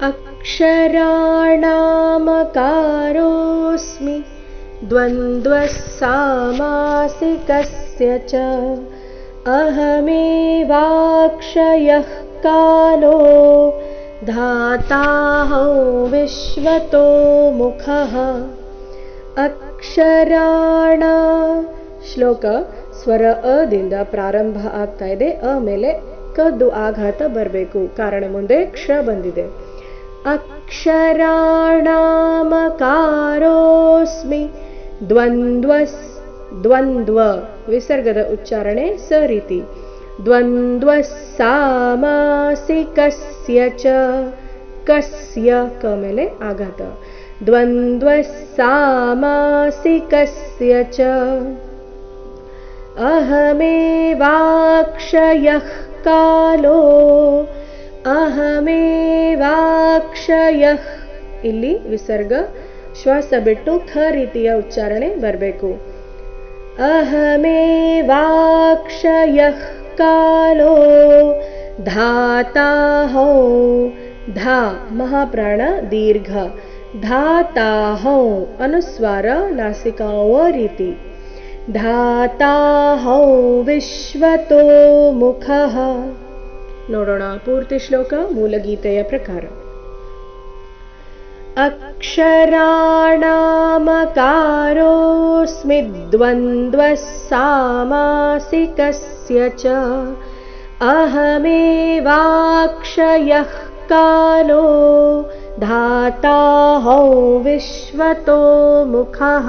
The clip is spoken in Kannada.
अक्षराणामकारोऽस्मि द्वन्द्वः सामासिकस्य च अहमेवाक्षयः कालो धाताहं विश्वतो मुखः ಅಕ್ಷರಾಣ ಶ್ಲೋಕ ಸ್ವರ ಅದಿಂದ ಪ್ರಾರಂಭ ಆಗ್ತಾ ಇದೆ. ಮೇಲೆ ಕದ್ದು ಆಘಾತ ಬರಬೇಕು, ಕಾರಣ ಮುಂದೆ ಕ್ಷ ಬಂದಿದೆ. ಅಕ್ಷರಾಣಾಮಕಾರೋಸ್ಮಿ ದ್ವಂದ್ವ ವಿಸರ್ಗದ ಉಚ್ಚಾರಣೆ ಸ ರೀತಿ. ದ್ವಂದ್ವ ಸಾಮಾಸಿಕಸ್ಯ ಚ ಕಸ್ಯ ಕ ಮೇಲೆ ಆಘಾತ. ದ್ವಂದ್ವ ಸಾಮಾಸಿಕಸ್ಯ ಚ ಅಹಮೇವಾಕ್ಷಯಃ ಕಾಲೋ ಅಹಮೇವಾಕ್ಷಯಃ ಇಲ್ಲಿ ವಿಸರ್ಗ ಶ್ವಾಸ ಬಿಟ್ಟು ಖ ರೀತಿಯ ಉಚ್ಚಾರಣೆ ಬರಬೇಕು. ಅಹಮೇವಾಕ್ಷಯಃ ಕಾಲೋ ಧಾತಾಹಂ ಧಾ ಮಹಾಪ್ರಾಣ ದೀರ್ಘ ಧಾತಾಹಂ ಅನುಸ್ವಾರ ನಾಸಿಕಾವ ರೀತಿ. ಧಾತಾಹಂ ವಿಶ್ವತೋ ಮುಖಃ. ನೋಡೋಣ ಪೂರ್ತಿ ಶ್ಲೋಕ ಮೂಲಗೀತೆಯ ಪ್ರಕಾರ. ಅಕ್ಷರಾಣಾಮಕಾರೋಸ್ಮಿ ದ್ವಂದ್ವಃ ಸಾಮಾಸಿಕಸ್ಯ ಚ ಅಹಮೇವಾಕ್ಷಯಃ ಕಾಲೋ ಧಾತಾಹಂ ವಿಶ್ವತೋ ಮುಖಃ.